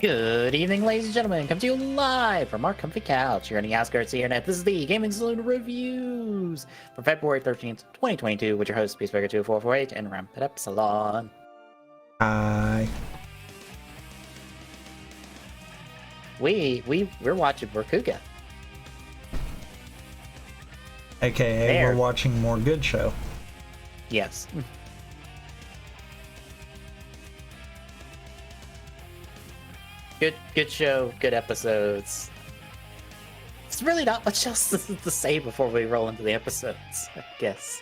Good evening, ladies and gentlemen. Come to you live from our comfy couch here on the outskirts of the internet. This is the Gaming Saloon Reviews for February 13th, 2022, with your host, Peacemaker2448 and Ramped Up Salon. Hi. We're watching Kuuga. AKA, There. we're watching more good show. Yes. Good show, good episodes. It's really not much else to say before we roll into the episodes, I guess.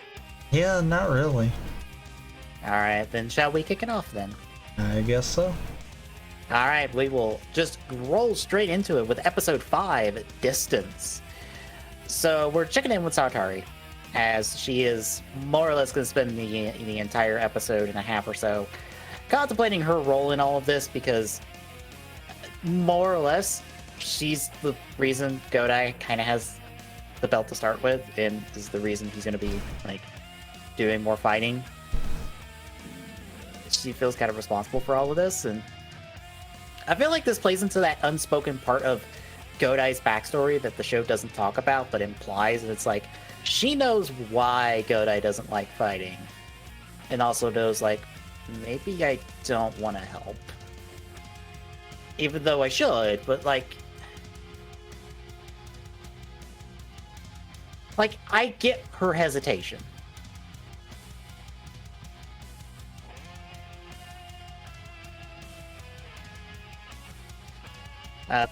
Yeah, not really. Alright, then shall we kick it off then? I guess so. Alright, we will just roll straight into it with episode 5, Distance. So we're checking in with Sartari, as she is more or less going to spend the entire episode and a half or so contemplating her role in all of this, because more or less she's the reason Godai kind of has the belt to start with, and is the reason he's going to be like doing more fighting. She feels kind of responsible for all of this, and I feel like this plays into that unspoken part of Godai's backstory that the show doesn't talk about but implies, and it's like she knows why Godai doesn't like fighting, and also knows like maybe I don't want to help, even though I should, but like I get her hesitation.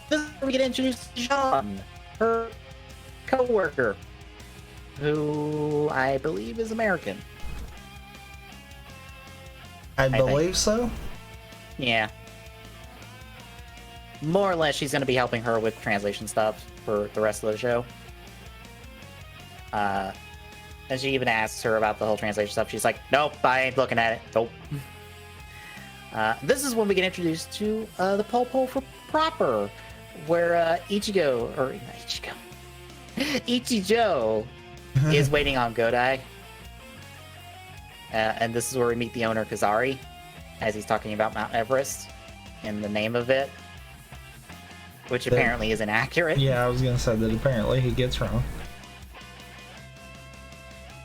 This is where we get introduced to Jean, her co-worker, who I believe is American. I think. believe so. Yeah. More or less, she's going to be helping her with translation stuff for the rest of the show. And she even asks her about the whole translation stuff. She's like, nope, I ain't looking at it. Nope. This is when we get introduced to the Pole for Proper, where Ichigo is waiting on Godai. And this is where we meet the owner, Kazari, as he's talking about Mount Everest and the name of it, which apparently is inaccurate. Yeah, I was gonna say that apparently he gets wrong.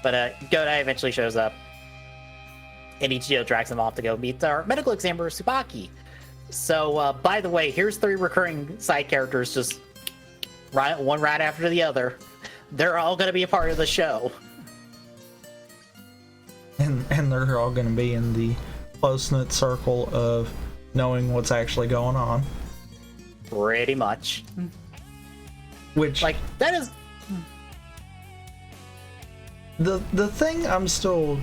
But Godai eventually shows up, and Ichigo drags him off to go meet our medical examiner, Tsubaki. So, by the way, here's 3 recurring side characters, just one right after the other. They're all going to be a part of the show. And they're all gonna be in the close-knit circle of knowing what's actually going on. Pretty much. Which, Like, that is... the thing I'm still...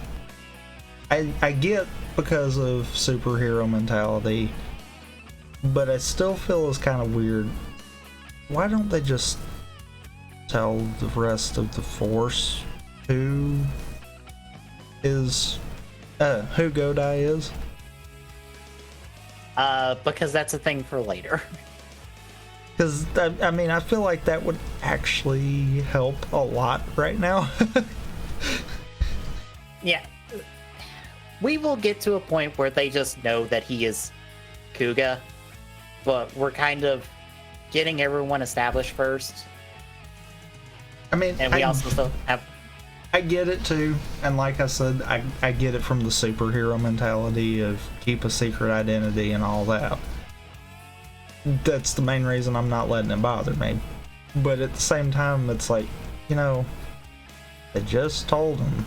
I get because of superhero mentality, but I still feel it's kind of weird. Why don't they just tell the rest of the force who Godai is? Because that's a thing for later. Because, I mean, I feel like that would actually help a lot right now. Yeah. We will get to a point where they just know that he is Kuuga, but we're kind of getting everyone established first. I mean, And we also still have... I get it too, and like I said, I get it from the superhero mentality of keep a secret identity and all that. That's the main reason I'm not letting it bother me. But at the same time, it's like, you know, they just told him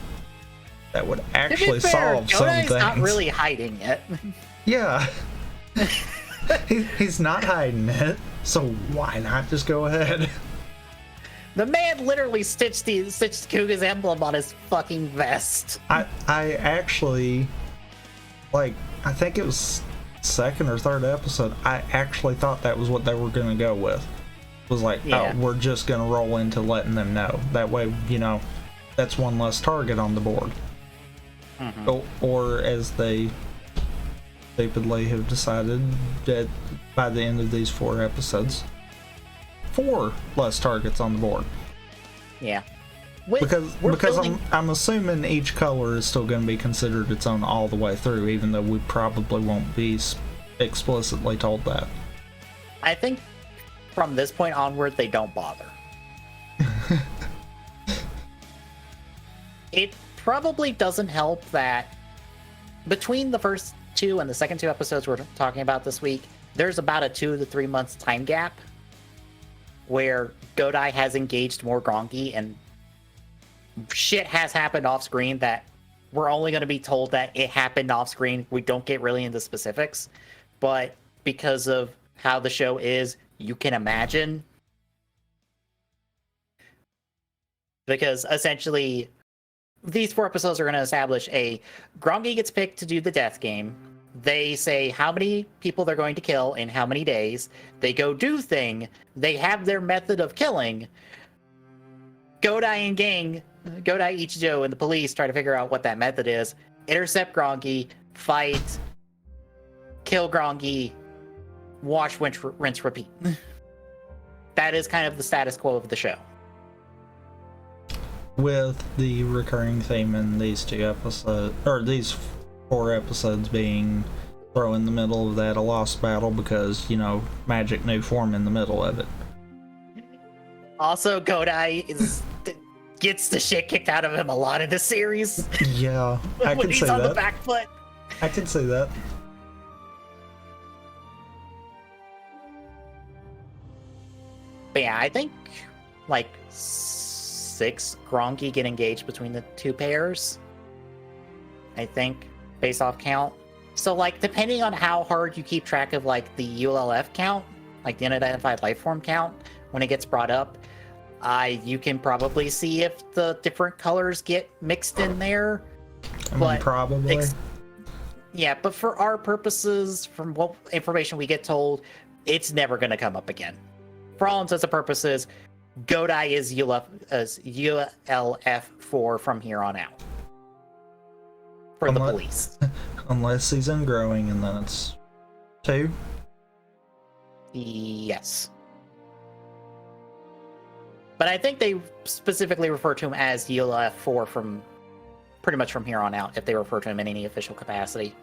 that would actually solve some things. Godai's not really hiding it. Yeah. He's not hiding it, so why not just go ahead? The man literally stitched Kuuga's emblem on his fucking vest. I actually, like, I think it was second or third episode, I actually thought that was what they were going to go with. It was like, Yeah. oh, we're just going to roll into letting them know. That way, you know, that's one less target on the board. Mm-hmm. Or as they stupidly have decided that by the end of these 4 episodes, 4 less targets on the board. Yeah. Because I'm assuming each color is still going to be considered its own all the way through, even though we probably won't be explicitly told that. I think from this point onward, they don't bother. It probably doesn't help that between the first two and the second two episodes we're talking about this week, there's about a 2 to 3 months time gap where Godai has engaged more Grongi and shit has happened off screen that we're only going to be told that it happened off screen. We don't get really into specifics, but because of how the show is, you can imagine. Because essentially, these 4 episodes are going to establish a Grongi gets picked to do the death game. They say how many people they're going to kill in how many days. They go do thing. They have their method of killing. Godai and gang, Godai, Ichijo, and the police try to figure out what that method is. Intercept Grongi, fight, kill Grongi, wash, rinse, repeat. That is kind of the status quo of the show. With the recurring theme in these 2 episodes, or these 4 episodes being throw in the middle of that a lost battle because, you know, magic new form in the middle of it. Also, Godai gets the shit kicked out of him a lot in this series. Yeah, I when can he's see on that. the back foot. I can see that. But yeah, I think like 6 Grongi get engaged between the 2 pairs. I think, based off count. So like, depending on how hard you keep track of like the ULF count, like the unidentified life form count, when it gets brought up, you can probably see if the different colors get mixed in there. I mean, probably. Yeah, but for our purposes, from what information we get told, it's never going to come up again. For all intents and purposes, Godai is ULF4 from here on out. For the police. Unless he's in growing, and then it's 2? Yes. But I think they specifically refer to him as ULF4 from pretty much from here on out, if they refer to him in any official capacity.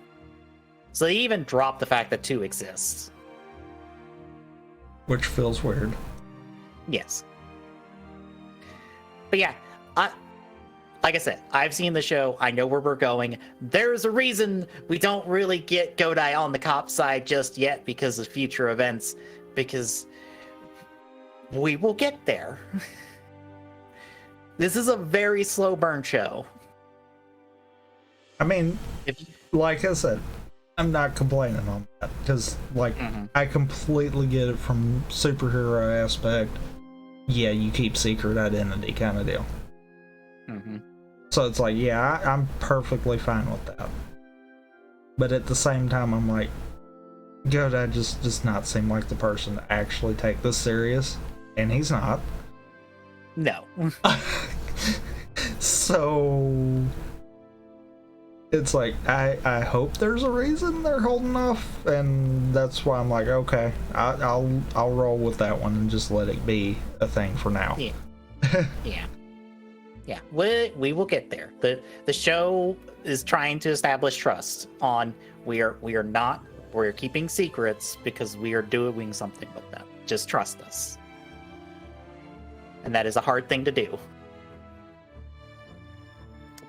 So they even drop the fact that 2 exists. Which feels weird. Yes. But yeah, like I said, I've seen the show. I know where we're going. There's a reason we don't really get Godai on the cop side just yet because of future events, because we will get there. This is a very slow burn show. I mean, like I said, I'm not complaining on that, because, like, I completely get it from superhero aspect. Yeah, you keep secret identity kind of deal. So it's like, yeah, I'm perfectly fine with that. But at the same time, I'm like, Godai just does not seem like the person to actually take this serious, and he's not. No. So it's like, I hope there's a reason they're holding off, and that's why I'm like, okay, I'll roll with that one and just let it be a thing for now. Yeah. Yeah, we will get there. The show is trying to establish trust on we're keeping secrets because we are doing something with them. Just trust us. And that is a hard thing to do.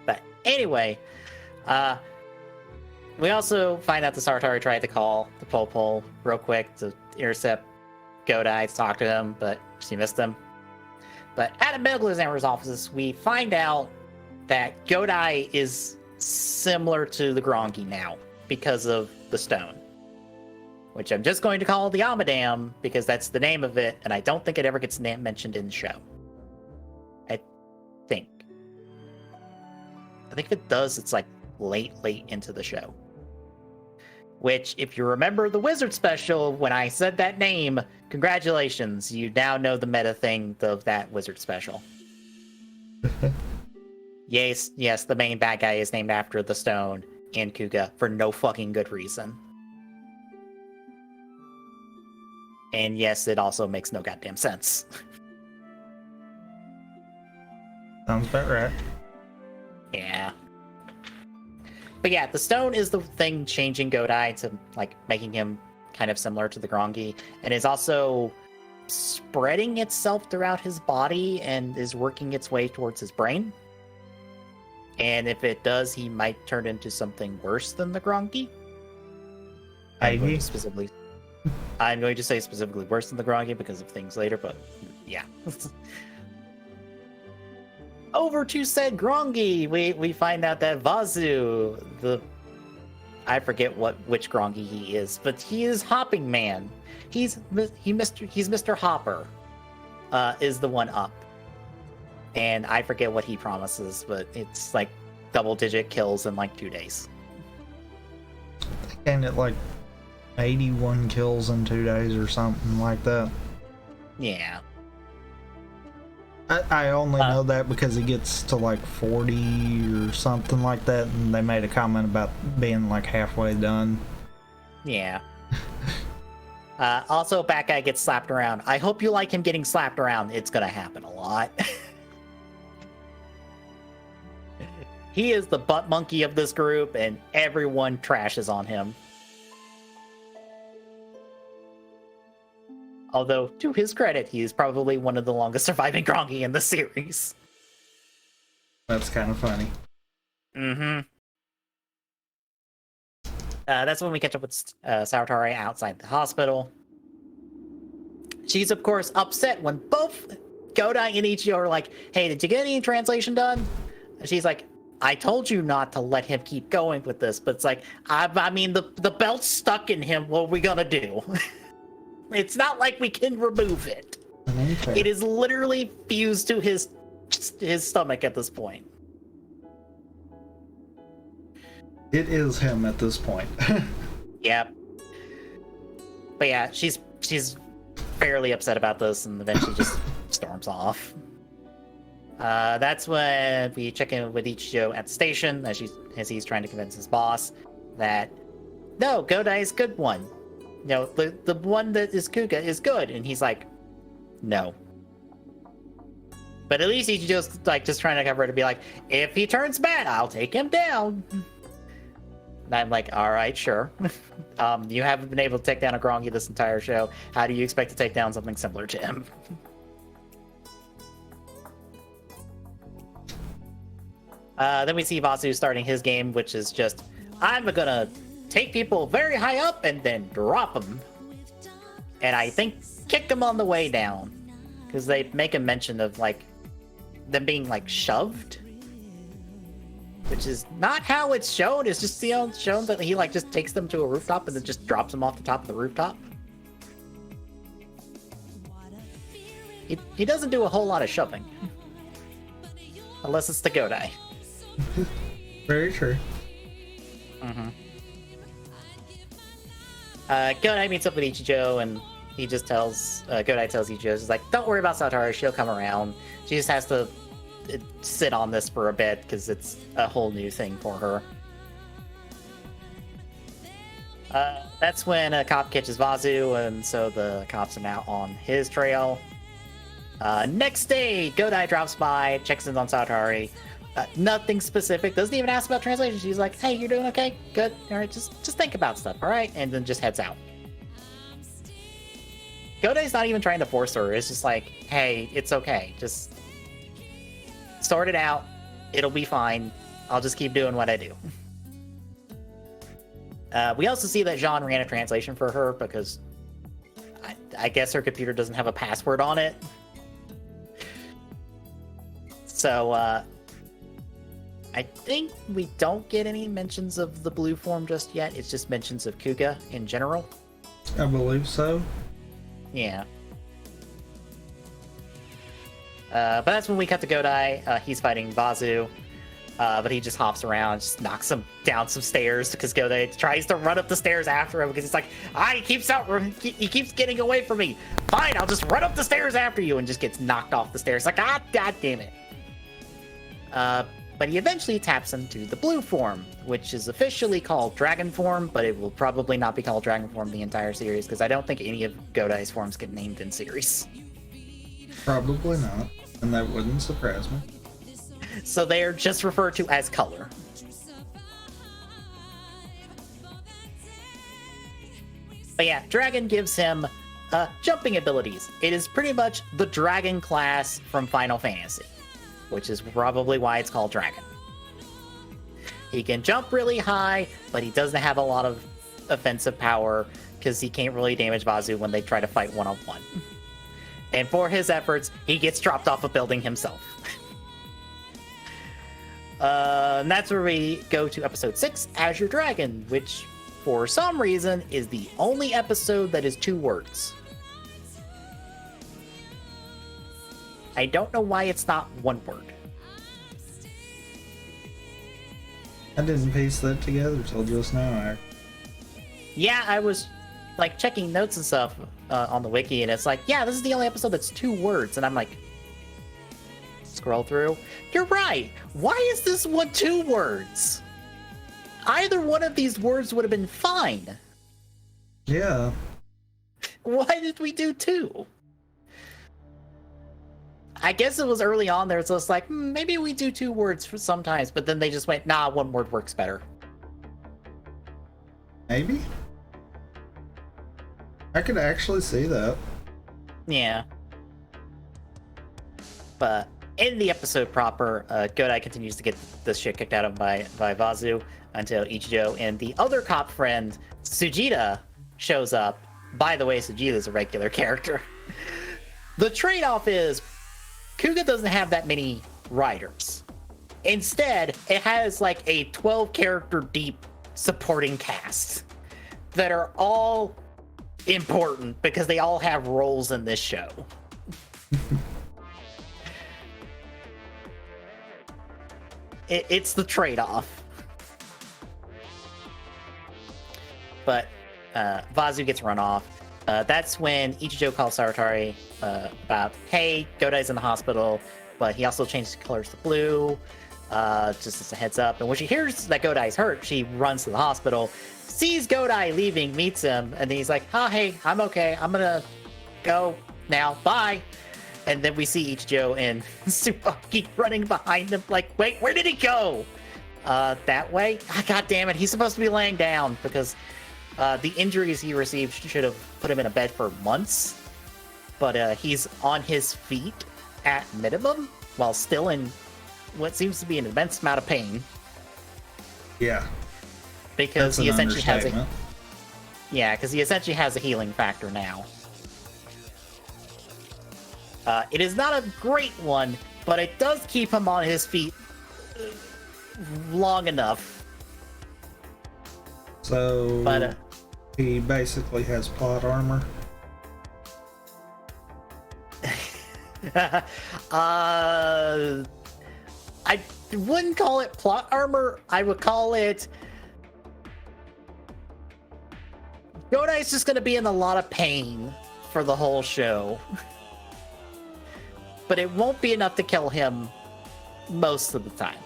But anyway, we also find out the Sartari tried to call the Pol real quick to intercept Godai to talk to him, but she missed him. But at a medical examiner's office, we find out that Godai is similar to the Grongi now because of the stone, which I'm just going to call the Amadam because that's the name of it, and I don't think it ever gets mentioned in the show. I think if it does, it's like late into the show. Which, if you remember the Wizard special, when I said that name, congratulations, you now know the meta thing of that Wizard special. Yes, the main bad guy is named after the stone in Kuuga for no fucking good reason. And yes, it also makes no goddamn sense. Sounds about right. Yeah. But yeah, the stone is the thing changing Godai to, like, making him kind of similar to the Grongi, and is also spreading itself throughout his body and is working its way towards his brain. And if it does, he might turn into something worse than the Grongi. I'm going to say specifically worse than the Grongi because of things later, but yeah. Over to said Grongi, we find out that Vazu, I forget which Grongi he is, but he is Hopping Man. He's Mr. Hopper, is the one up. And I forget what he promises, but it's like double-digit kills in like 2 days. And it like 81 kills in 2 days or something like that. Yeah. I only know that because he gets to like 40 or something like that, and they made a comment about being like halfway done. Yeah. Also, Bat Guy gets slapped around. I hope you like him getting slapped around. It's gonna happen a lot. He is the butt monkey of this group, and everyone trashes on him. Although, to his credit, he is probably one of the longest surviving Grongi in the series. That's kind of funny. Mm-hmm. That's when we catch up with Saotari outside the hospital. She's, of course, upset when both Godai and Ichigo are like, hey, did you get any translation done? And she's like, I told you not to let him keep going with this, but it's like, I mean, the belt's stuck in him. What are we gonna do? It's not like we can remove it. Okay. It is literally fused to his stomach at this point. It is him at this point. Yep. But yeah, she's fairly upset about this, and then she just storms off. That's when we check in with Ichigo at the station as he's trying to convince his boss that no, Godai is a good one. You know, the one that is Kuuga is good, and he's like, no. But at least Ichigo's like just trying to cover it to be like, if he turns bad, I'll take him down. And I'm like, all right, sure. You haven't been able to take down a Grongi this entire show. How do you expect to take down something similar to him? Then we see Vasu starting his game, which is just, I'm gonna take people very high up and then drop them. And I think kick them on the way down. Because they make a mention of, like, them being, like, shoved. Which is not how it's shown. It's just, you know, shown that he, like, just takes them to a rooftop and then just drops them off the top of the rooftop. He doesn't do a whole lot of shoving. Unless it's the Godai. Very true. Mm-hmm. Godai meets up with Ichigo, and he just tells Godai tells Ichigo, he's like, don't worry about Saotari, she'll come around. She just has to sit on this for a bit because it's a whole new thing for her. That's when a cop catches Vazu, and so the cops are now on his trail. Next day, Godai drops by, checks in on Saotari. Nothing specific, doesn't even ask about translation. She's like, hey, you're doing okay? Good. All right, just think about stuff, all right? And then just heads out. Godai's not even trying to force her. It's just like, hey, it's okay. Just sort it out. It'll be fine. I'll just keep doing what I do. We also see that Jean ran a translation for her because I guess her computer doesn't have a password on it. So, I think we don't get any mentions of the blue form just yet. It's just mentions of Kuuga in general. I believe so. Yeah. But that's when we cut to Godai. He's fighting Vazu. But he just hops around, just knocks him down some stairs because Godai tries to run up the stairs after him because he's like, he keeps getting away from me. Fine, I'll just run up the stairs after you, and just gets knocked off the stairs. Like, god damn it. But he eventually taps into the blue form, which is officially called Dragon Form, but it will probably not be called Dragon Form the entire series, because I don't think any of Godai's forms get named in series. Probably not, and that wouldn't surprise me. So they are just referred to as color. But But yeah, Dragon gives him jumping abilities. It is pretty much the Dragon class from Final Fantasy, which is probably why it's called Dragon. He can jump really high, but he doesn't have a lot of offensive power because he can't really damage Vazu when they try to fight one-on-one. And for his efforts, he gets dropped off a building himself. And that's where we go to episode 6, Azure Dragon, which for some reason is the only episode that is 2 words. I don't know why it's not 1 word. I didn't piece that together till just now. Yeah, I was like checking notes and stuff on the wiki, and it's like, yeah, this is the only episode that's 2 words, and I'm like, scroll through. You're right. Why is this one 2 words? Either one of these words would have been fine. Yeah. Why did we do 2? I guess it was early on there, so it's like, maybe we do 2 words for sometimes, but then they just went, nah, 1 word works better. Maybe? I could actually see that. Yeah. But in the episode proper, Godai continues to get the shit kicked out of him by Vazu until Ichijo and the other cop friend, Sujita, shows up. By the way, Sujita is a regular character. The trade-off is Kuuga doesn't have that many writers. Instead, it has like a 12-character deep supporting cast that are all important because they all have roles in this show. It's the trade-off. But Vazu gets run off. That's when Ichijo calls Saratari about, hey, Godai's in the hospital, but he also changed the colors to blue, just as a heads up. And when she hears that Godai's hurt, she runs to the hospital, sees Godai leaving, meets him, and then he's like, oh, hey, I'm okay. I'm gonna go now. Bye. And then we see Ichijo and Tsubaki running behind him like, wait, where did he go? That way? God damn it, he's supposed to be laying down because the injuries he received should have put him in a bed for months, but he's on his feet at minimum while still in what seems to be an immense amount of pain. Yeah. Because he essentially has a healing factor now. It is not a great one, but it does keep him on his feet long enough. So, but he basically has plot armor. I wouldn't call it plot armor. I would call it Godai's just going to be in a lot of pain for the whole show. But it won't be enough to kill him most of the time.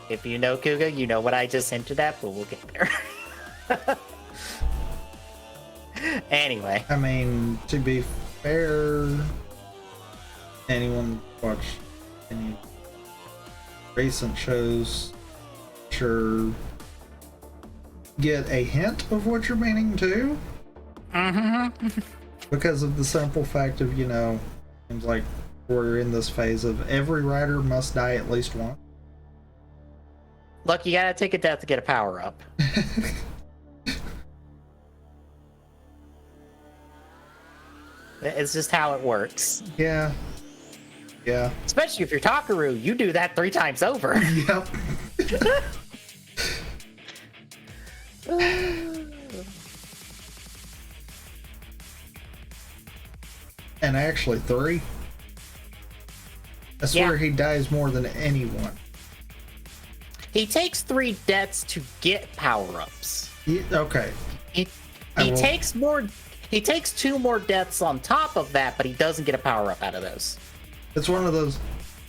If you know Kuuga, you know what I just hinted at, but we'll get there. Anyway. I mean, to be fair, anyone watch any recent shows, sure, get a hint of what you're meaning to. Mm-hmm. Because of the simple fact of, seems like we're in this phase of every writer must die at least once. Look, you gotta take a death to get a power up. It's just how it works. Yeah. Yeah. Especially if you're Takaru, you do that 3 times over. Yep. And actually 3. I swear he dies more than anyone. He takes 3 deaths to get power-ups. Okay. He takes 2 more deaths on top of that, but he doesn't get a power-up out of those. It's one of those,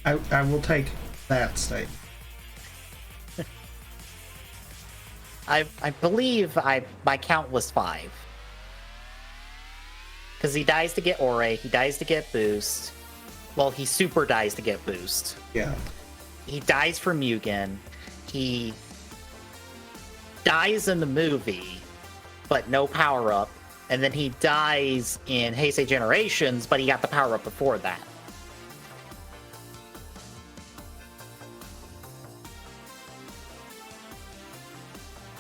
I will take that statement. I believe my count was 5. Because he dies to get Ore, he dies to get boost. Well, he super dies to get boost. Yeah. He dies for Mugen. He dies in the movie, but no power-up, and then he dies in Heisei Generations, but he got the power-up before that.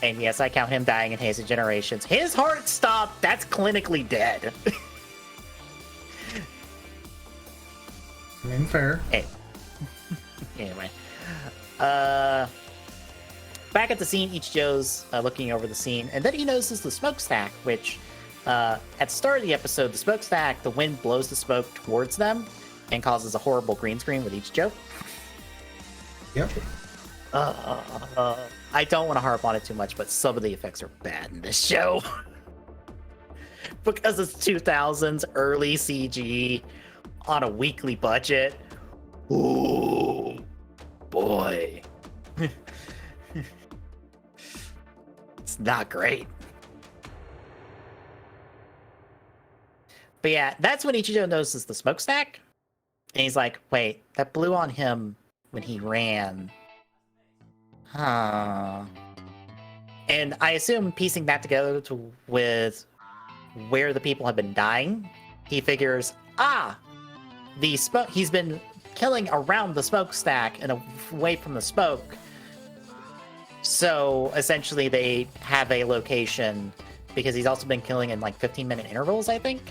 And yes, I count him dying in Heisei Generations. His heart stopped. That's clinically dead. I mean, fair. Hey. Anyway. Back at the scene, Ichijo's looking over the scene, and then he notices the smokestack, which, at the start of the episode, the smokestack, the wind blows the smoke towards them and causes a horrible green screen with Ichijo. Yep. I don't want to harp on it too much, but some of the effects are bad in this show. Because it's 2000s, early CG, on a weekly budget. Ooh, boy. It's not great. But yeah, that's when Ichijo notices the smokestack. And he's like, wait, that blew on him when he ran. Huh. And I assume piecing that together with where the people have been dying, he figures, he's been killing around the smokestack and away from the smoke. So essentially they have a location, because he's also been killing in like 15-minute intervals, I think.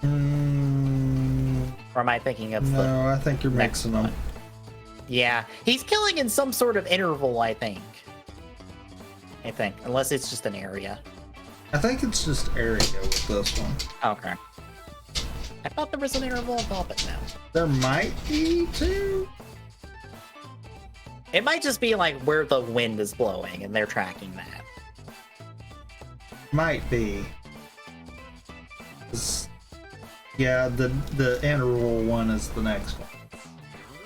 Or am I thinking of No, I think you're mixing them. Yeah, he's killing in some sort of interval, I think. Unless it's just an area. I think it's just area with this one. Okay. I thought there was an interval involved, but no. There might be too. It might just be like where the wind is blowing, and they're tracking that. Might be. Yeah, the interval one is the next one.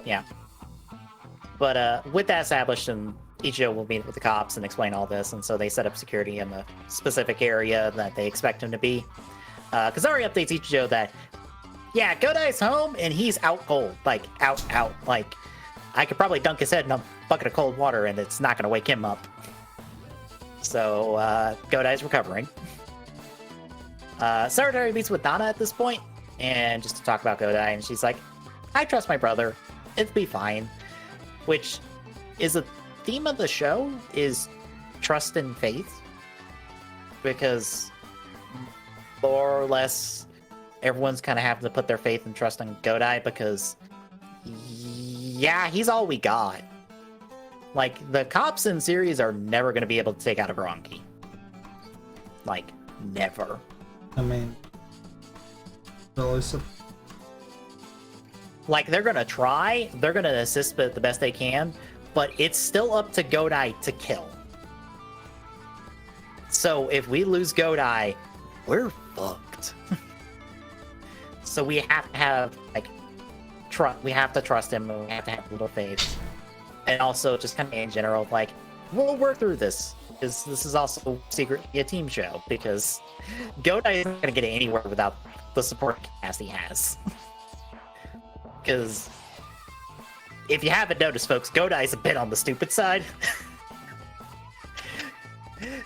Yeah. But with that established, and Ichijo will meet with the cops and explain all this, and so they set up security in the specific area that they expect him to be. Kazari updates Ichijo that, yeah, Godai's home, and he's out cold. Like, out. Like, I could probably dunk his head in a bucket of cold water, and it's not going to wake him up. So, Godai's recovering. Saratari meets with Dana at this point, and just to talk about Godai, and she's like, I trust my brother. It'll be fine. Which is a theme of the show, is trust and faith. Because more or less everyone's kind of having to put their faith and trust in Godai, because yeah, he's all we got. Like, the cops in series are never going to be able to take out a Gronki. Like, never. I mean, really, like, they're gonna try, they're gonna assist the best they can, but it's still up to Godai to kill. So if we lose Godai, we're fucked. So we have to have, like, we have to trust him, and we have to have a little faith. And also, just kind of in general, like, we'll work through this, because this is also secretly a team show, because Godai isn't gonna get anywhere without the support cast he has. Because if you haven't noticed, folks, Godai's a bit on the stupid side.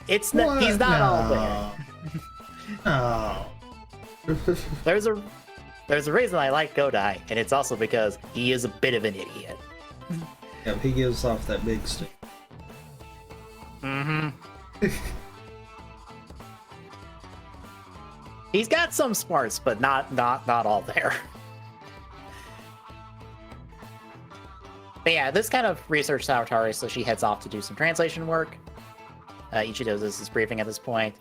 He's not all there. Oh. There's a reason I like Godai, and it's also because he is a bit of an idiot. Yeah, he gives off that big stick. Mm-hmm. He's got some smarts, but not all there. But yeah, this kind of research Saratari, so she heads off to do some translation work. Ichijo does his briefing at this point.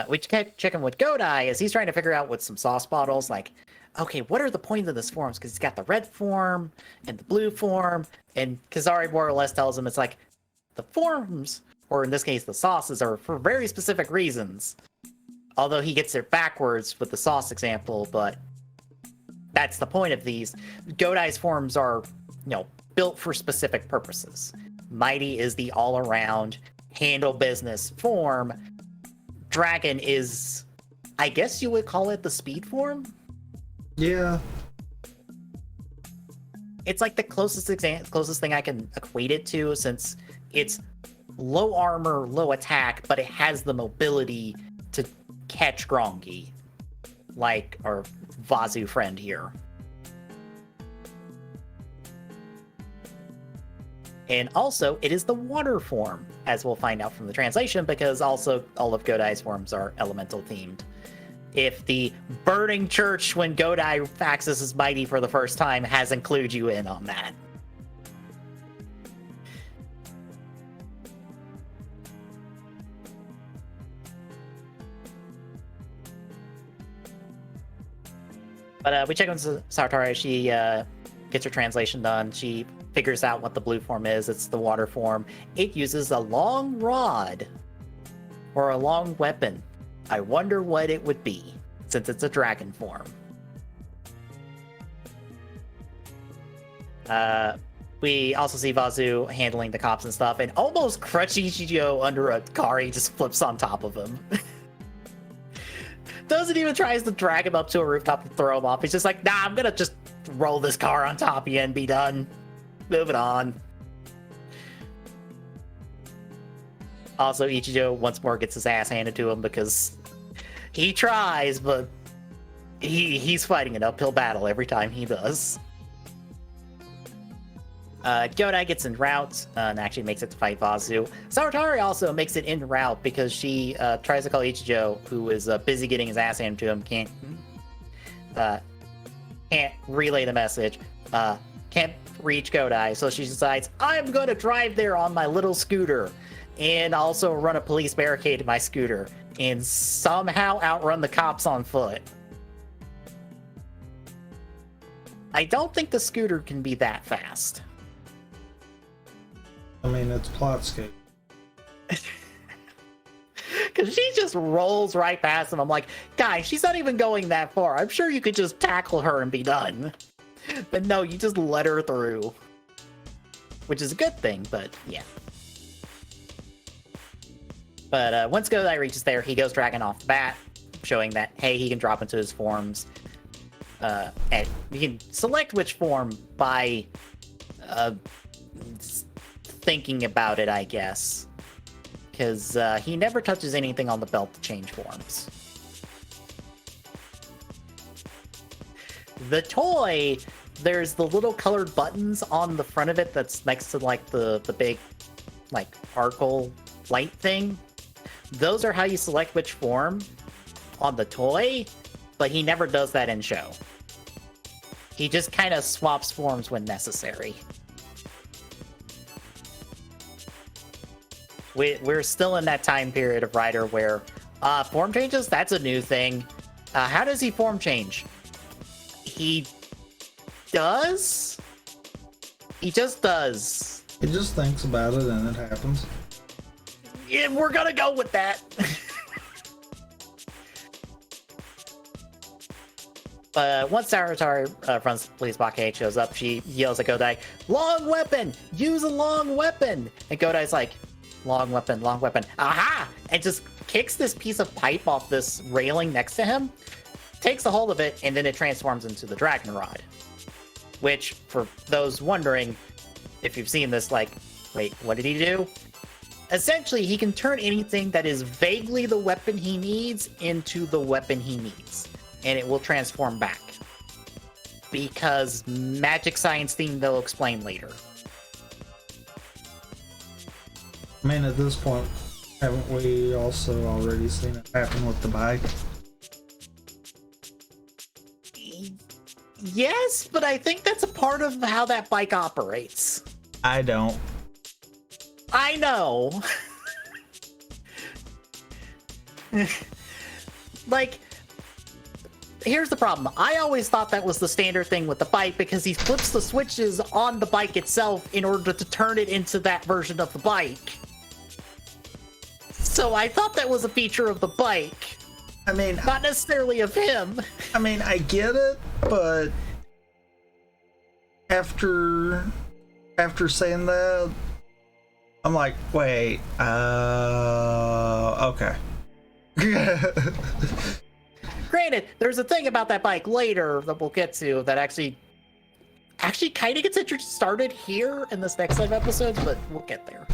We check in with Godai as he's trying to figure out with some sauce bottles, like, okay, what are the points of this forms? Because he's got the red form and the blue form, and Kazari more or less tells him it's like, the forms, or in this case the sauces, are for very specific reasons. Although he gets it backwards with the sauce example, but that's the point of these. Godai's forms are, built for specific purposes. Mighty is the all-around, handle business form. Dragon is, I guess you would call it the speed form? Yeah. It's like the closest thing I can equate it to, since It's low armor, low attack, but it has the mobility to catch Grongi, like our Vazu friend here. And also, it is the water form, as we'll find out from the translation, because also all of Godai's forms are elemental themed. If the burning church when Godai accesses is mighty for the first time has included you in on that. But we check on Sartari. She gets her translation done. She figures out what the blue form is. It's the water form. It uses a long rod or a long weapon. I wonder what it would be, since it's a dragon form. We also see Vazu handling the cops and stuff, and almost Crutch Ichijo under a car. He just flips on top of him. Doesn't even tries to drag him up to a rooftop and throw him off. He's just like, nah, I'm gonna just roll this car on top of you and be done. Moving on. Also, Ichijo once more gets his ass handed to him because he tries, but he's fighting an uphill battle every time he does. Godai gets en route and actually makes it to fight Vazu. Saratari also makes it en route because she tries to call Ichijo, who is busy getting his ass handed to him, can't relay the message, can't reach Godai, so she decides, I'm going to drive there on my little scooter and also run a police barricade in my scooter and somehow outrun the cops on foot. I don't think the scooter can be that fast. I mean, it's Plotscape. Because she just rolls right past him. I'm like, guys, she's not even going that far. I'm sure you could just tackle her and be done. But no, you just let her through. Which is a good thing, but yeah. But once Godai reaches there, he goes dragging off the bat, showing that, hey, he can drop into his forms. And you can select which form by thinking about it, I guess. Because he never touches anything on the belt to change forms. The toy, there's the little colored buttons on the front of it that's next to like the big like sparkle light thing. Those are how you select which form on the toy, but he never does that in show. He just kind of swaps forms when necessary. We're still in that time period of Rider where form changes, that's a new thing. How does he form change? He does? He just does. He just thinks about it and it happens. Yeah, we're gonna go with that. But once Saratari from Police Blockade shows up, she yells at Godai, long weapon! Use a long weapon! And Godai's like, long weapon, aha! And just kicks this piece of pipe off this railing next to him, takes a hold of it, and then it transforms into the Dragon Rod. Which, for those wondering, if you've seen this, like, wait, what did he do? Essentially, he can turn anything that is vaguely the weapon he needs into the weapon he needs. And it will transform back. Because magic science theme they'll explain later. I mean, at this point, haven't we also already seen it happen with the bike? Yes, but I think that's a part of how that bike operates. I don't. I know. Like, here's the problem. I always thought that was the standard thing with the bike because he flips the switches on the bike itself in order to turn it into that version of the bike. So I thought that was a feature of the bike. I mean, not necessarily of him. I mean, I get it, but after saying that, I'm like, wait, okay. Granted, there's a thing about that bike later that we'll get to that actually actually kind of gets started here in this next set of episodes, but we'll get there.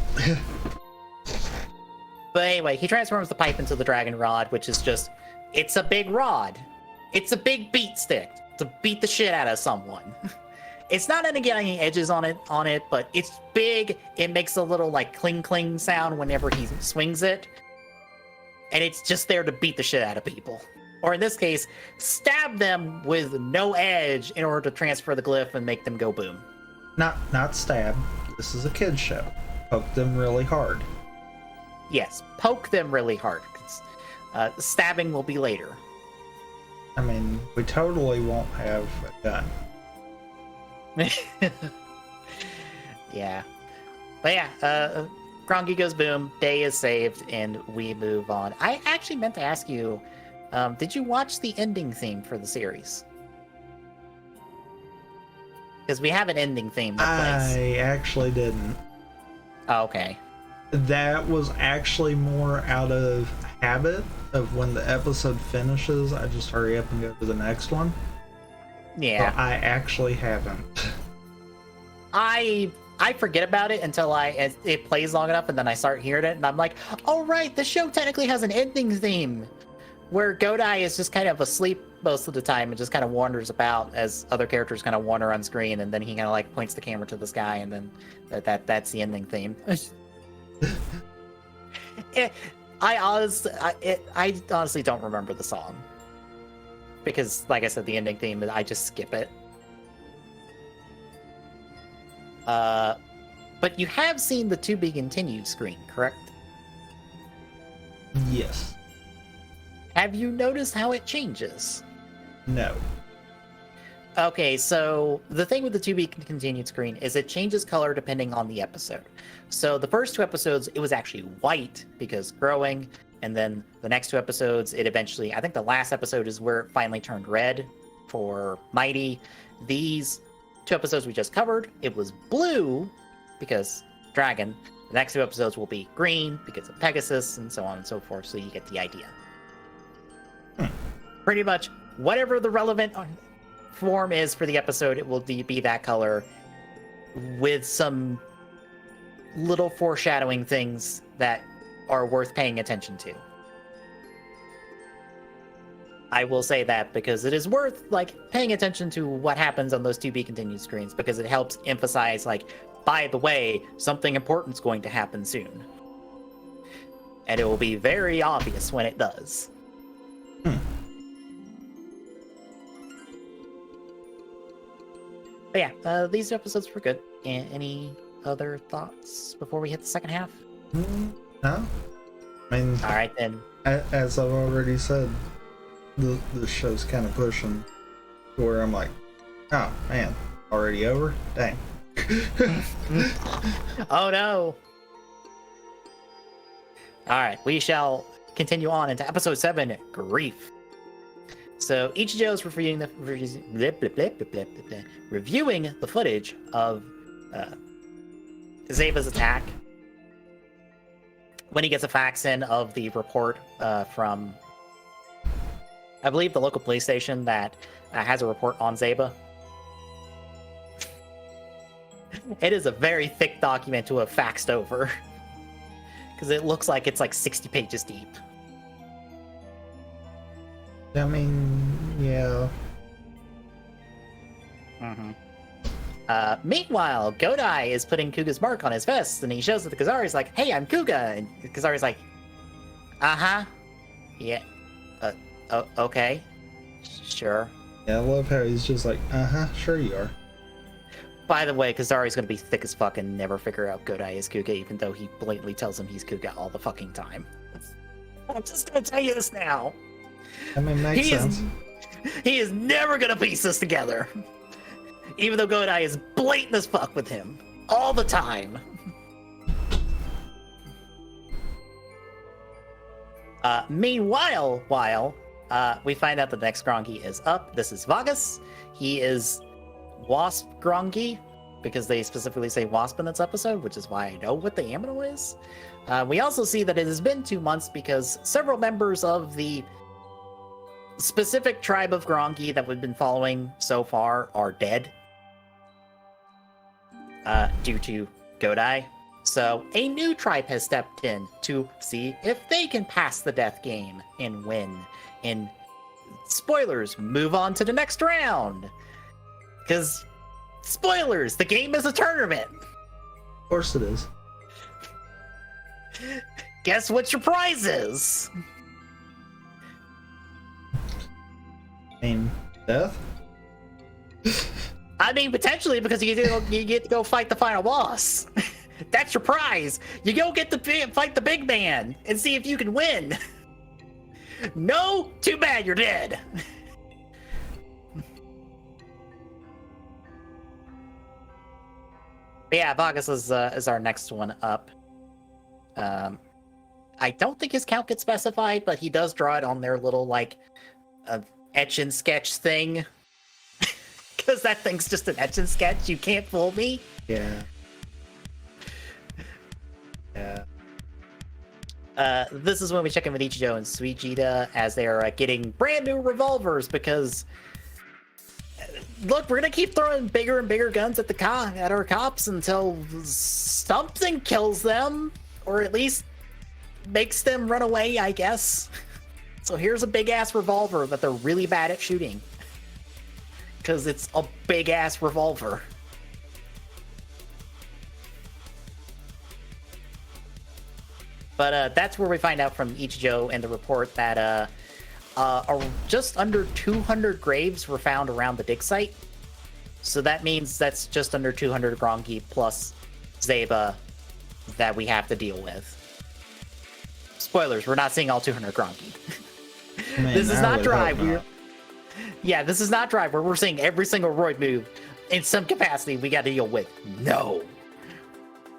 But anyway, he transforms the pipe into the dragon rod, which is just, it's a big rod. It's a big beat stick to beat the shit out of someone. It's not gonna get any edges on it, but it's big. It makes a little like cling cling sound whenever he swings it. And it's just there to beat the shit out of people. Or in this case, stab them with no edge in order to transfer the glyph and make them go boom. Not stab. This is a kid's show. Poke them really hard. Yes, poke them really hard. Stabbing will be later. I mean, we totally won't have a gun. Yeah. But yeah, Grongi goes boom, day is saved, and we move on. I actually meant to ask you, did you watch the ending theme for the series? Because we have an ending theme that plays. I actually didn't. Oh, okay. That was actually more out of habit of when the episode finishes, I just hurry up and go to the next one. Yeah. But I actually haven't. I forget about it until it plays long enough, and then I start hearing it, and I'm like, oh right, the show technically has an ending theme where Godai is just kind of asleep most of the time and just kind of wanders about as other characters kind of wander on screen, and then he kind of like points the camera to the sky, and then that's the ending theme. I honestly don't remember the song because, like I said, the ending theme, I just skip it. But you have seen the to be continued screen, correct? Yes. Have you noticed how it changes? No. Okay, so the thing with the to be continued screen is it changes color depending on the episode. So the first two episodes, it was actually white because growing, and then the next two episodes, it eventually, I think the last episode is where it finally turned red for Mighty. These two episodes we just covered, it was blue because dragon. The next two episodes will be green because of Pegasus, and so on and so forth, so you get the idea. Pretty much whatever the relevant form is for the episode, it will be that color with some little foreshadowing things that are worth paying attention to. I will say that because it is worth like paying attention to what happens on those to be continued screens, because it helps emphasize like, by the way, something important's going to happen soon. And it will be very obvious when it does. But yeah, these episodes were good. Any other thoughts before we hit the second half? No. I mean, all right then. As I've already said, the show's kind of pushing to where I'm like, oh man, already over? Dang. Oh no. All right, we shall continue on into episode 7, Grief. So Ichijo's reviewing the footage of Zeba's attack when he gets a fax in of the report from, I believe, the local police station that has a report on Zeba. It is a very thick document to have faxed over because it looks like it's like 60 pages deep. I mean, yeah. Meanwhile, Godai is putting Kuga's mark on his vest, and he shows it to Kazari's like, hey, I'm Kuga. And Kazari's like, uh-huh. Yeah. Okay. Sure. Yeah, I love how he's just like, uh-huh, sure you are. By the way, Kazari's gonna be thick as fuck and never figure out Godai is Kuga, even though he blatantly tells him he's Kuga all the fucking time. I'm just gonna tell you this now. I mean, makes sense. He is never gonna piece this together. Even though Godai is blatant as fuck with him. All the time. Meanwhile, we find out that the next Grongi is up. This is Vagus. He is Wasp Grongi, because they specifically say Wasp in this episode, which is why I know what the Amino is. We also see that it has been 2 months because several members of the specific tribe of Grongi that we've been following so far are dead. due to Godai. So a new tribe has stepped in to see if they can pass the death game and win. And spoilers, move on to the next round. Because, spoilers, the game is a tournament. Of course it is. Guess what your prize is? I mean, death? I mean, potentially, because you get to go fight the final boss. That's your prize. You go get to fight the big man and see if you can win. No? Too bad, you're dead. But yeah, Vargas is our next one up. I don't think his count gets specified, but he does draw it on their little, like, etch and sketch thing. Because that thing's just an etch and sketch. You can't fool me. Yeah. Yeah. This is when we check in with Ichijo and Suijita as they are getting brand new revolvers because, look, we're gonna keep throwing bigger and bigger guns at our cops until something kills them, or at least makes them run away, I guess. So here's a big ass revolver that they're really bad at shooting, because it's a big ass revolver. But that's where we find out from Ichijo in the report that just under 200 graves were found around the dig site. So that means that's just under 200 Grongi plus Zeba that we have to deal with. Spoilers, we're not seeing all 200 Grongi. Man, This is not Drive. Not. Yeah, this is not Drive where we're seeing every single Roid move in some capacity we got to deal with. No.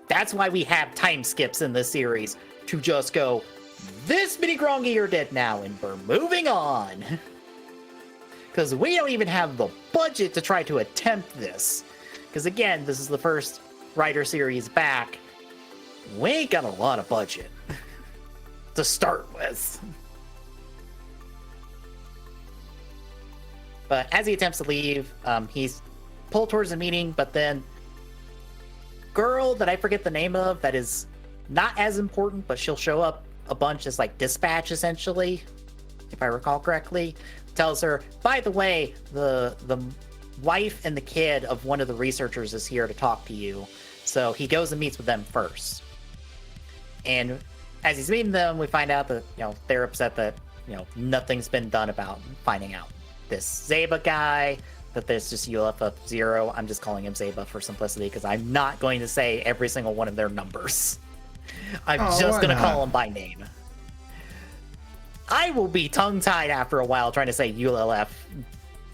That's why we have time skips in this series, to just go, this many Grongi are dead now, and we're moving on. Because we don't even have the budget to try to attempt this. Because again, this is the first Rider series back. We ain't got a lot of budget to start with. But as he attempts to leave, he's pulled towards the meeting, but then girl that I forget the name of that is not as important, but she'll show up a bunch as like dispatch essentially, if I recall correctly, tells her, by the way, the wife and the kid of one of the researchers is here to talk to you. So he goes and meets with them first. And as he's meeting them, we find out that, they're upset that, nothing's been done about finding out this Zeba guy, that there's just UFF0. I'm just calling him Zeba for simplicity because I'm not going to say every single one of their numbers. I'm just going to call them by name. I will be tongue-tied after a while trying to say ULF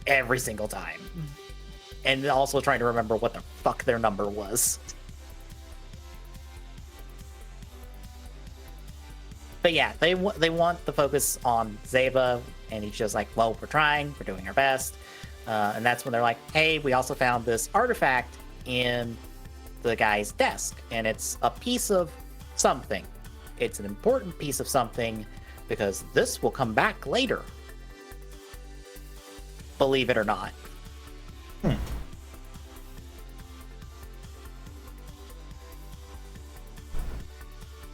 every single time. And also trying to remember what the fuck their number was. But yeah, they want the focus on Zeba, and he's just like, well, we're trying, we're doing our best. And that's when they're like, hey, we also found this artifact in the guy's desk, and it's a piece of something. It's an important piece of something because this will come back later. Believe it or not.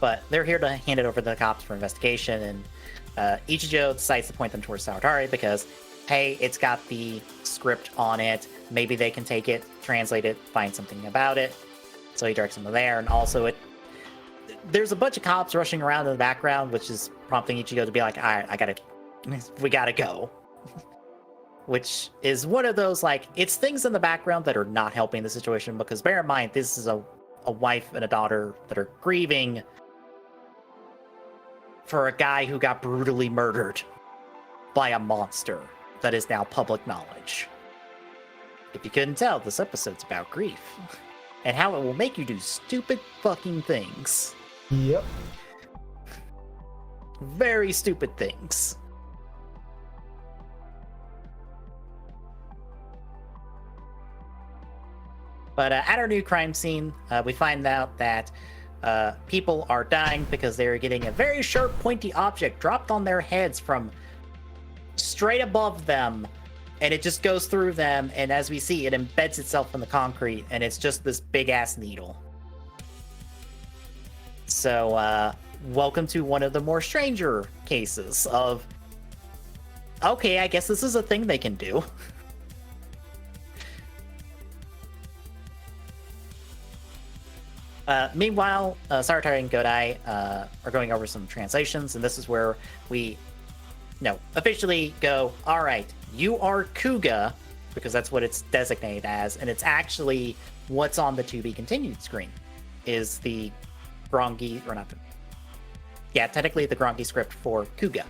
But they're here to hand it over to the cops for investigation, and Ichijo decides to point them towards Sawatari because, hey, it's got the script on it. Maybe they can take it, translate it, find something about it. So he directs them to there, and also there's a bunch of cops rushing around in the background, which is prompting Ichigo to be like, all right, we gotta go. Which is one of those, like, it's things in the background that are not helping the situation, because bear in mind, this is a wife and a daughter that are grieving for a guy who got brutally murdered by a monster that is now public knowledge. If you couldn't tell, this episode's about grief and how it will make you do stupid fucking things. Yep. Very stupid things. But at our new crime scene, we find out that people are dying because they're getting a very sharp, pointy object dropped on their heads from straight above them and it just goes through them, and as we see, it embeds itself in the concrete, and it's just this big ass needle. So welcome to one of the more stranger cases of, okay, I guess this is a thing they can do. Meanwhile, Saratari and Godai are going over some translations, and this is where we officially go, all right, you are Kuuga, because that's what it's designated as, and it's actually what's on the to be continued screen is the Grongi, or not, technically the Grongi script for Kuuga.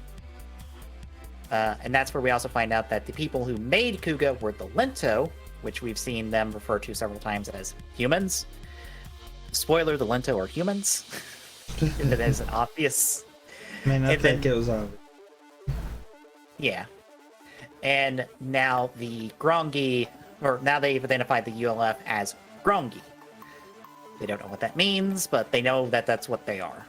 And that's where we also find out that the people who made Kuuga were the Lento, which we've seen them refer to several times as humans. Spoiler, the Lento are humans. It is an obvious. I mean, I think it was obvious. Yeah. And now the Grongi, or now they've identified the ULF as Grongi. They don't know what that means, but they know that that's what they are.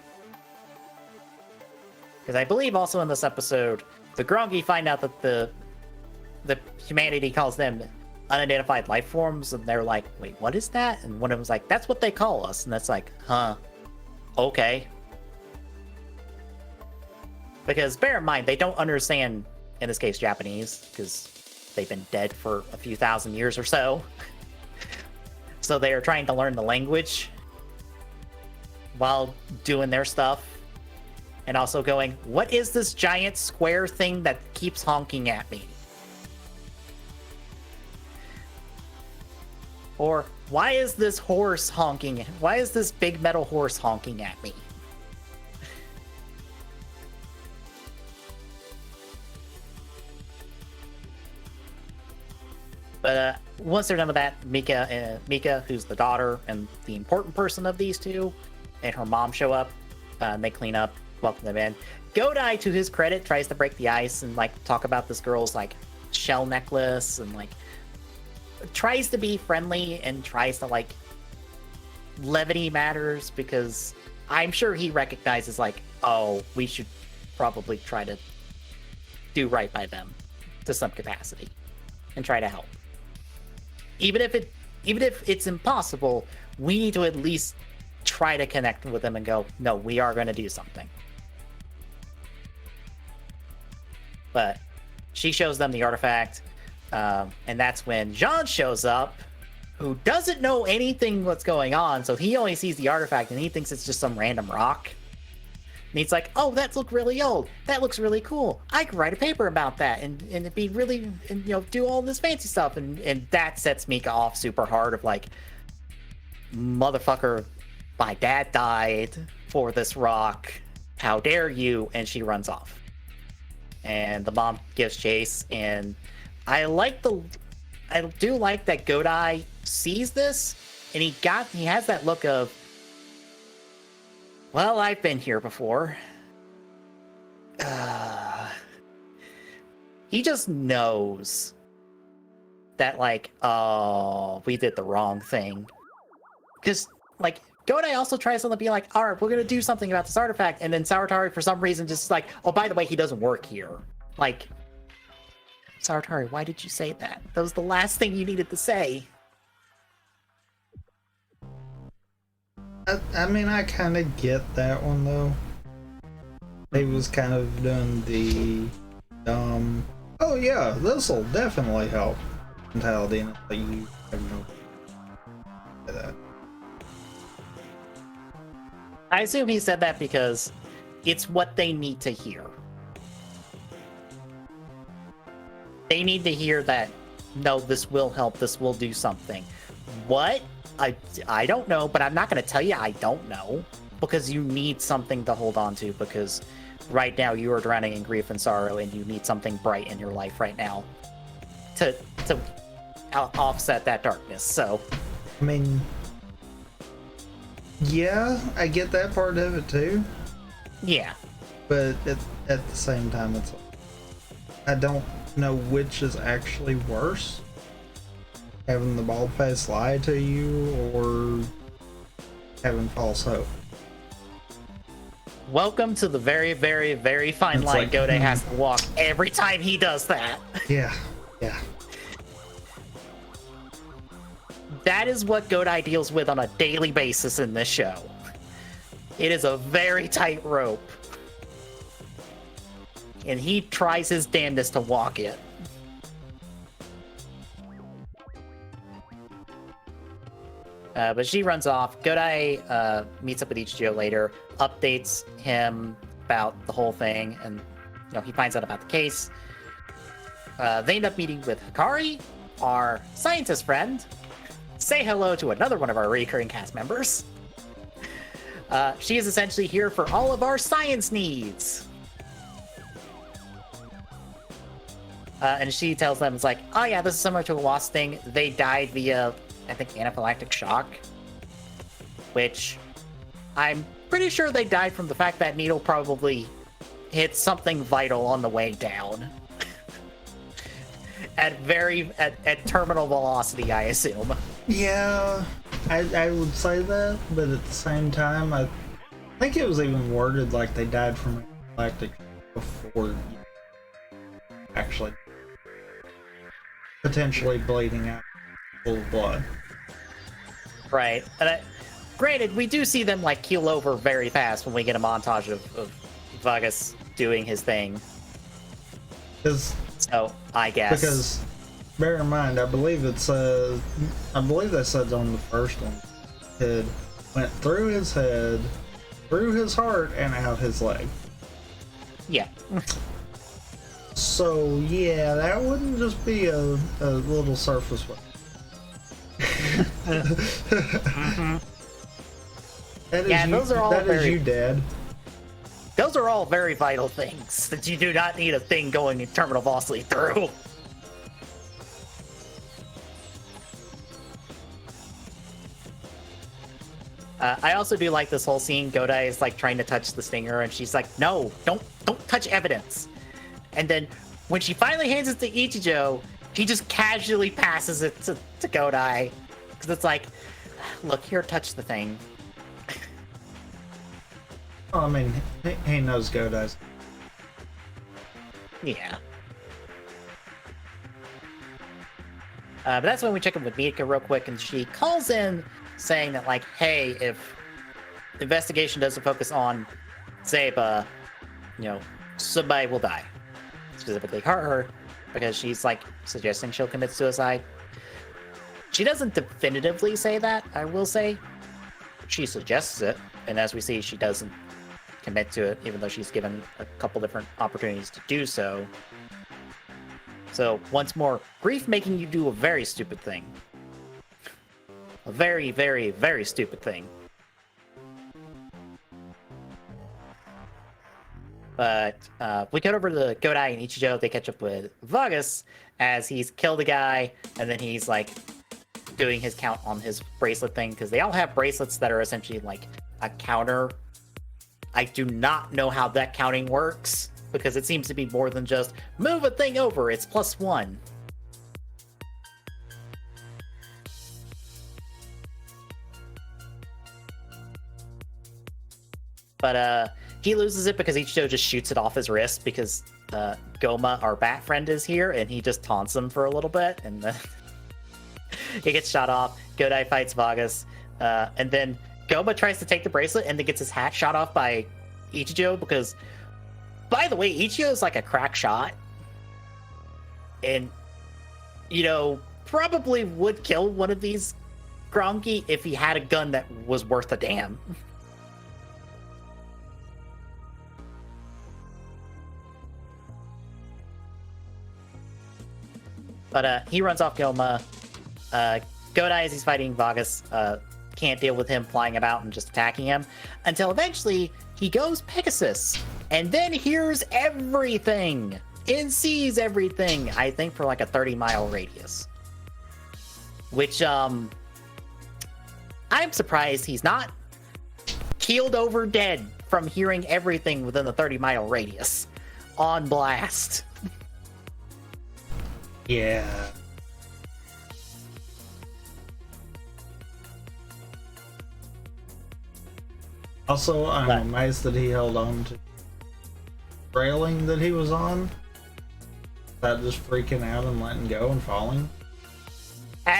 Because I believe also in this episode, the Grongi find out that the humanity calls them unidentified life forms, and they're like, wait, what is that? And one of them's like, that's what they call us. And that's like, huh, okay. Because bear in mind, they don't understand, in this case, Japanese, because they've been dead for a few thousand years or so. So they are trying to learn the language while doing their stuff. And also going, what is this giant square thing that keeps honking at me? Or, why is this horse honking? Why is this big metal horse honking at me? But once they're done with that, Mika, who's the daughter and the important person of these two, and her mom show up, and they clean up, welcome them in. Godai, to his credit, tries to break the ice and like talk about this girl's like shell necklace and like tries to be friendly and tries to like levity matters, because I'm sure he recognizes like, oh, we should probably try to do right by them to some capacity and try to help. Even if it's impossible, we need to at least try to connect with them and go, no, we are going to do something. But she shows them the artifact, and that's when Jean shows up, who doesn't know anything what's going on, so he only sees the artifact and he thinks it's just some random rock. And he's like, oh, that looks really old. That looks really cool. I could write a paper about that and it'd be really, and do all this fancy stuff. And that sets Mika off super hard of like, motherfucker, my dad died for this rock. How dare you? And she runs off. And the mom gives chase. And I do like that Godai sees this and he has that look of, well, I've been here before. He just knows that, like, oh, we did the wrong thing. Because, like, Godai also tries to be like, all right, we're going to do something about this artifact. And then Saratari, for some reason, just like, oh, by the way, he doesn't work here. Like, Saratari, why did you say that? That was the last thing you needed to say. I mean, I kind of get that one, though. He was kind of doing the, oh yeah, this'll definitely help mentality, and you have no that. I assume he said that because it's what they need to hear. They need to hear that, no, this will help, this will do something. What? I don't know, but I'm not going to tell you I don't know, because you need something to hold on to, because right now you are drowning in grief and sorrow, and you need something bright in your life right now to offset that darkness. So, I mean, yeah, I get that part of it too. Yeah. But at the same time, it's, I don't know which is actually worse. Having the bald face lie to you, or having false hope. Welcome to the very, very, very fine line Godai has to walk every time he does that. Yeah. that is what Godai deals with on a daily basis in this show. It is a very tight rope. And he tries his damnedest to walk it. But she runs off. Godai meets up with Ichijo later, updates him about the whole thing, and he finds out about the case. They end up meeting with Hikari, our scientist friend. Say hello to another one of our recurring cast members. She is essentially here for all of our science needs. And she tells them, it's like, oh yeah, this is similar to a wasp thing. They died via, I think, anaphylactic shock. Which, I'm pretty sure they died from the fact that needle probably hit something vital on the way down. at terminal velocity, I assume. Yeah, I would say that, but at the same time, I think it was even worded like they died from anaphylactic before actually potentially bleeding out full of blood. Right. And granted, we do see them like keel over very fast when we get a montage of Vargas doing his thing. So I guess because bear in mind, I believe they said on the first one, it went through his head, through his heart, and out his leg. Yeah. So yeah, that wouldn't just be a little surface one. Those are all you, Dad. Those are all very vital things that you do not need a thing going terminal velocity through. I also do like this whole scene. Godai is like trying to touch the stinger, and she's like, "No, don't touch evidence." And then when she finally hands it to Ichijo, he just casually passes it to Godai, because it's like, "Look here, touch the thing." Well, I mean, he knows Godai's. Yeah. But that's when we check in with Mika real quick, and she calls in saying that, like, hey, if the investigation doesn't focus on Zeba, somebody will die. Specifically her, because she's, like, suggesting she'll commit suicide. She doesn't definitively say that, I will say. She suggests it, and as we see, she doesn't commit to it, even though she's given a couple different opportunities to do so. So, once more, grief making you do a very stupid thing. A very, very, very stupid thing. But we cut over to Godai and Ichijo. They catch up with Vargas as he's killed a guy, and then he's like doing his count on his bracelet thing, because they all have bracelets that are essentially like a counter. I do not know how that counting works, because it seems to be more than just move a thing over, it's +1. But he loses it because Ichijo just shoots it off his wrist, because Goma, our bat friend, is here, and he just taunts him for a little bit, and then he gets shot off. Godai fights Vargas, and then Goma tries to take the bracelet and then gets his hat shot off by Ichijo, because, by the way, Ichijo is like a crack shot, and, probably would kill one of these Gronki if he had a gun that was worth a damn. But he runs off Goma. Godai, as he's fighting Vargas, can't deal with him flying about and just attacking him, until eventually he goes Pegasus and then hears everything and sees everything, I think for like a 30-mile radius. Which, I'm surprised he's not keeled over dead from hearing everything within the 30-mile radius on blast. Yeah. Also, I'm amazed that he held on to the railing that he was on. That just freaking out and letting go and falling.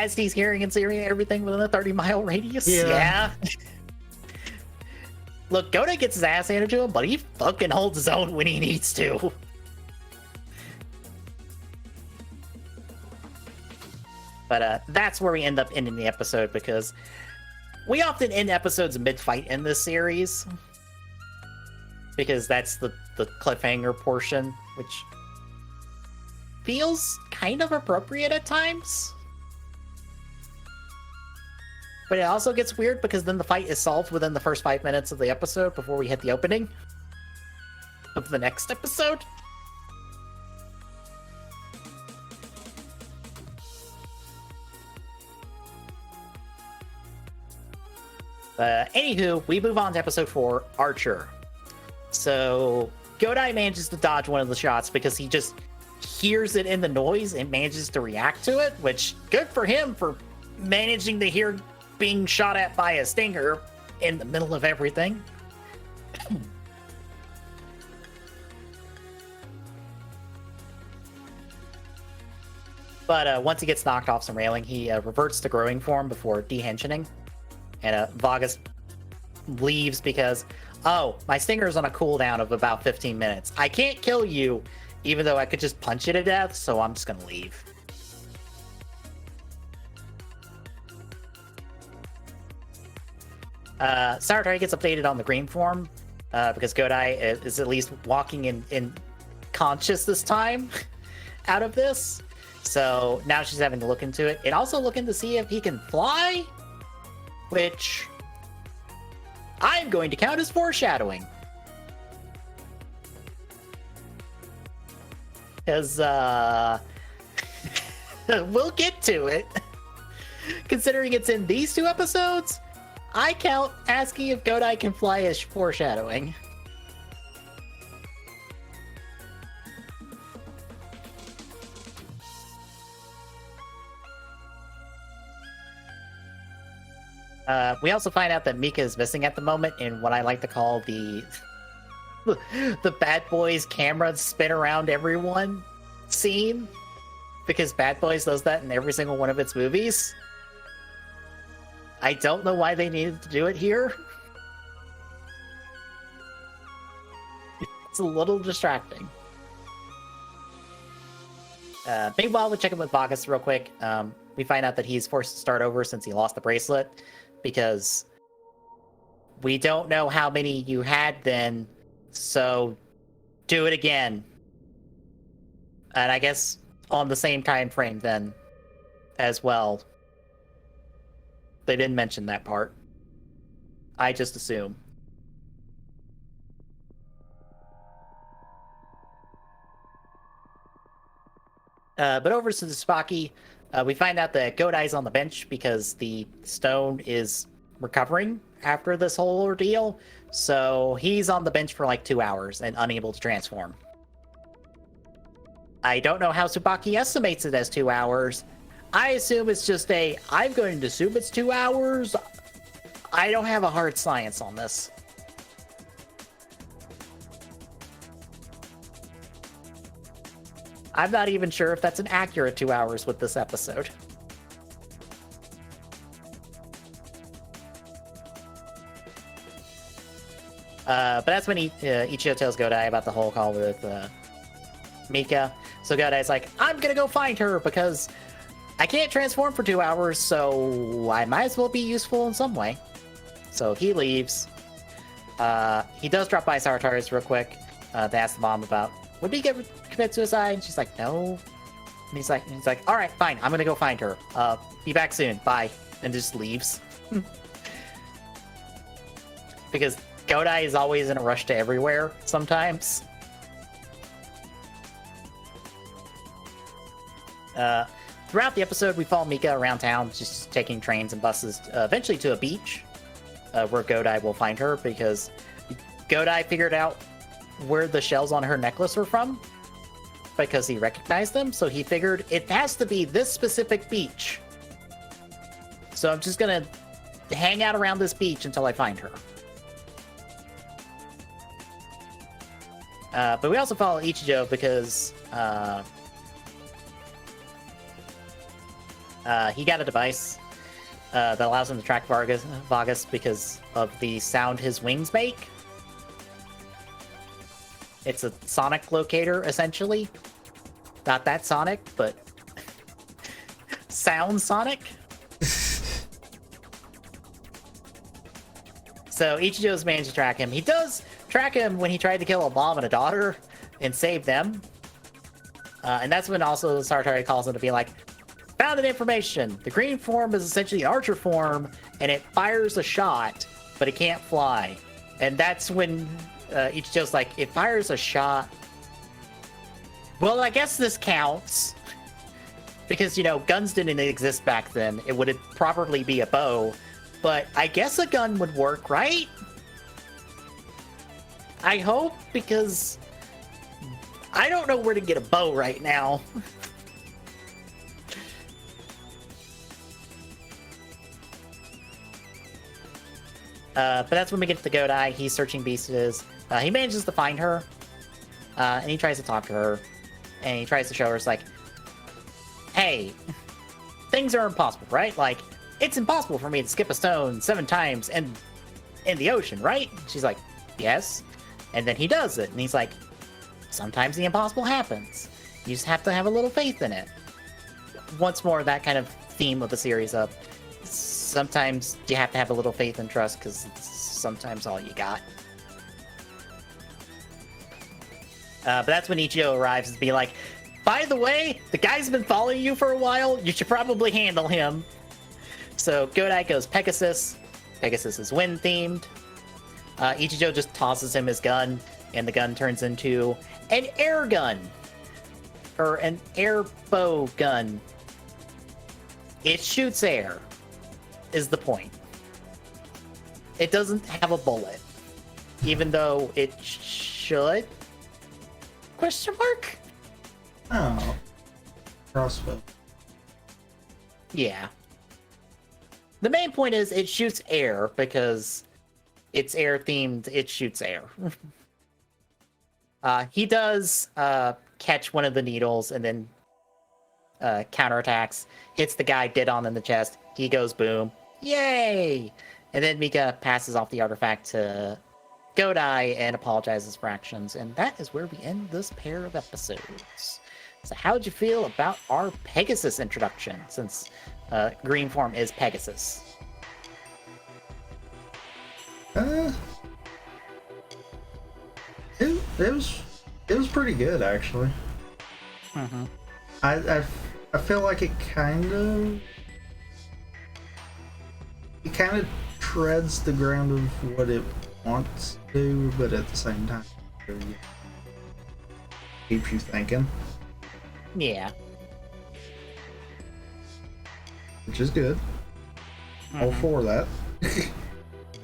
as he's hearing and seeing everything within a 30-mile radius. Yeah. Look, Godai gets his ass handed to him, but he fucking holds his own when he needs to. But that's where we end up ending the episode, because we often end episodes mid-fight in this series. Because that's the cliffhanger portion, which feels kind of appropriate at times. But it also gets weird because then the fight is solved within the first 5 minutes of the episode before we hit the opening of the next episode. Anywho, we move on to episode 4, Archer. So Godai manages to dodge one of the shots because he just hears it in the noise and manages to react to it, which good for him for managing to hear being shot at by a stinger in the middle of everything. But once he gets knocked off some railing, he reverts to growing form before dehensioning. And Vargas leaves because, oh, my stinger is on a cooldown of about 15 minutes. I can't kill you, even though I could just punch you to death, so I'm just going to leave. Saratari gets updated on the green form because Godai is at least walking in conscious this time out of this. So now she's having to look into it and also looking to see if he can fly, which I'm going to count as foreshadowing. Because we'll get to it. Considering it's in these 2 episodes, I count asking if Godai can fly as foreshadowing. We also find out that Mika is missing at the moment in what I like to call the Bad Boys camera spin around everyone scene, because Bad Boys does that in every single one of its movies. I don't know why they needed to do it here. It's a little distracting. Meanwhile, we check in with Vargas real quick. We find out that he's forced to start over since he lost the bracelet, because we don't know how many you had then, so do it again. And I guess on the same time frame then as well. They didn't mention that part. I just assume. But over to the Tsubaki, we find out that Godai's on the bench because the stone is recovering after this whole ordeal. So he's on the bench for like 2 hours and unable to transform. I don't know how Tsubaki estimates it as 2 hours. I assume it's just I'm going to assume it's 2 hours. I don't have a hard science on this. I'm not even sure if that's an accurate 2 hours with this episode. But that's when Ichigo tells Godai about the whole call with Mika. So Godai's like, I'm gonna go find her because I can't transform for 2 hours, so I might as well be useful in some way. So he leaves. He does drop by Saratari's real quick to ask the mom about, would he commit suicide? And she's like, no. And he's like, all right, fine. I'm gonna go find her. Be back soon. Bye. And just leaves. Because Godai is always in a rush to everywhere sometimes. Throughout the episode, we follow Mika around town, just taking trains and buses, eventually to a beach, where Godai will find her, because Godai figured out where the shells on her necklace were from, because he recognized them, so he figured it has to be this specific beach. So I'm just gonna hang out around this beach until I find her. But we also follow Ichigo because He got a device that allows him to track Vargas because of the sound his wings make. It's a sonic locator, essentially. Not that sonic, but sound sonic. So Ichijo's managed to track him. He does track him when he tried to kill a mom and a daughter and save them. And that's when also Sartori calls him to be like, found an information. The green form is essentially an archer form, and it fires a shot, but it can't fly. And that's when Ichijo's like, it fires a shot. Well, I guess this counts. Because, you know, guns didn't exist back then. It would properly be a bow. But I guess a gun would work, right? I hope, because I don't know where to get a bow right now. But that's when we get to Godai. He's searching beasts. He manages to find her. And he tries to talk to her. And he tries to show her, it's like, hey, things are impossible, right? Like, it's impossible for me to skip a stone 7 times in the ocean, right? She's like, yes. And then he does it. And he's like, sometimes the impossible happens. You just have to have a little faith in it. Once more, that kind of theme of the series of sometimes you have to have a little faith and trust because it's sometimes all you got. But that's when Ichigo arrives and be like, by the way, the guy's been following you for a while. You should probably handle him. So Godai goes Pegasus. Pegasus is wind-themed. Ichijo just tosses him his gun, and the gun turns into an air gun. Or an air bow gun. It shoots air, is the point. It doesn't have a bullet. Even though it should? Question mark? Oh. Crossbow. Yeah. The main point is it shoots air because it's air themed. It shoots air. He does catch one of the needles and then counterattacks, hits the guy dead on in the chest. He goes boom. Yay! And then Mika passes off the artifact to Godai and apologizes for actions. And that is where we end this pair of episodes. So how'd you feel about our Pegasus introduction, since green form is Pegasus? It was pretty good, actually. Mm-hmm. I feel like it kind of treads the ground of what it wants to do, but at the same time it keeps you thinking. Yeah. Which is good. Mm-hmm. All for that.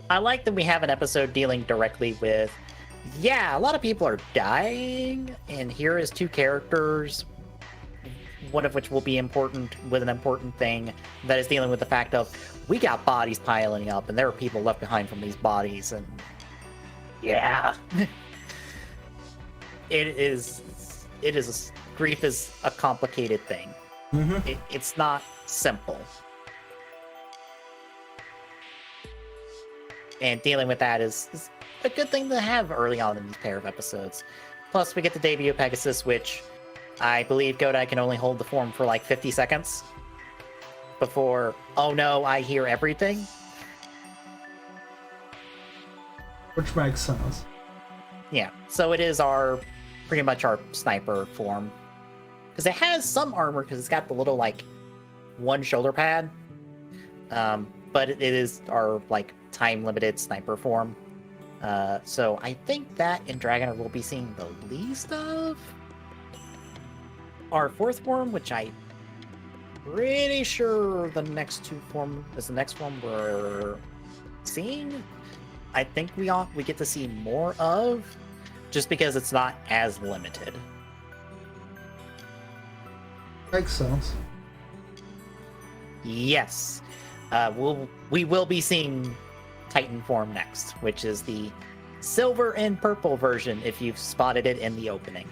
I like that we have an episode dealing directly with, yeah, a lot of people are dying, and here is 2 characters, one of which will be important with an important thing that is dealing with the fact of, we got bodies piling up, and there are people left behind from these bodies, and yeah. Grief is a complicated thing. Mm-hmm. It's not simple. And dealing with that is a good thing to have early on in these pair of episodes. Plus, we get the debut of Pegasus, which I believe Godai can only hold the form for like 50 seconds before, oh no, I hear everything. Which makes sense. Yeah, so it is pretty much our sniper form. Because it has some armor, because it's got the little, like, 1 shoulder pad. But it is our, like, time-limited sniper form. So I think that in Dragoner we'll be seeing the least of. Our 4th form, which I'm pretty sure the next form we're seeing. I think we get to see more of, just because it's not as limited. Makes sense. Yes. We will be seeing Titan form next, which is the silver and purple version, if you've spotted it in the opening.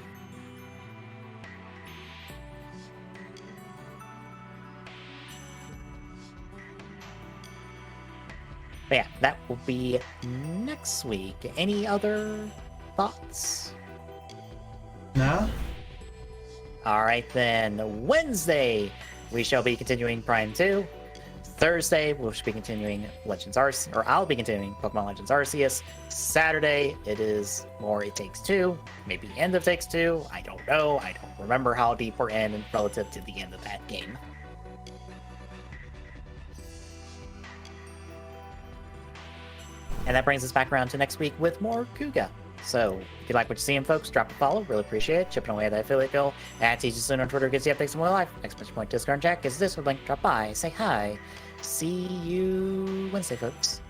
But yeah, that will be next week. Any other thoughts? No? All right, then. Wednesday, we shall be continuing Prime 2. Thursday, we'll be continuing Legends Arceus, or I'll be continuing Pokemon Legends Arceus. Saturday, it is more It Takes Two, maybe end of Takes Two. I don't know. I don't remember how deep we're in relative to the end of that game. And that brings us back around to next week with more Kuuga. So, if you like what you're seeing, folks, drop a follow. Really appreciate it. Chipping away at that affiliate bill. At Saloon on Twitter gets you updates on more life. Exclamation point Discord and chat gets this with link. Drop by, say hi. See you Wednesday, folks.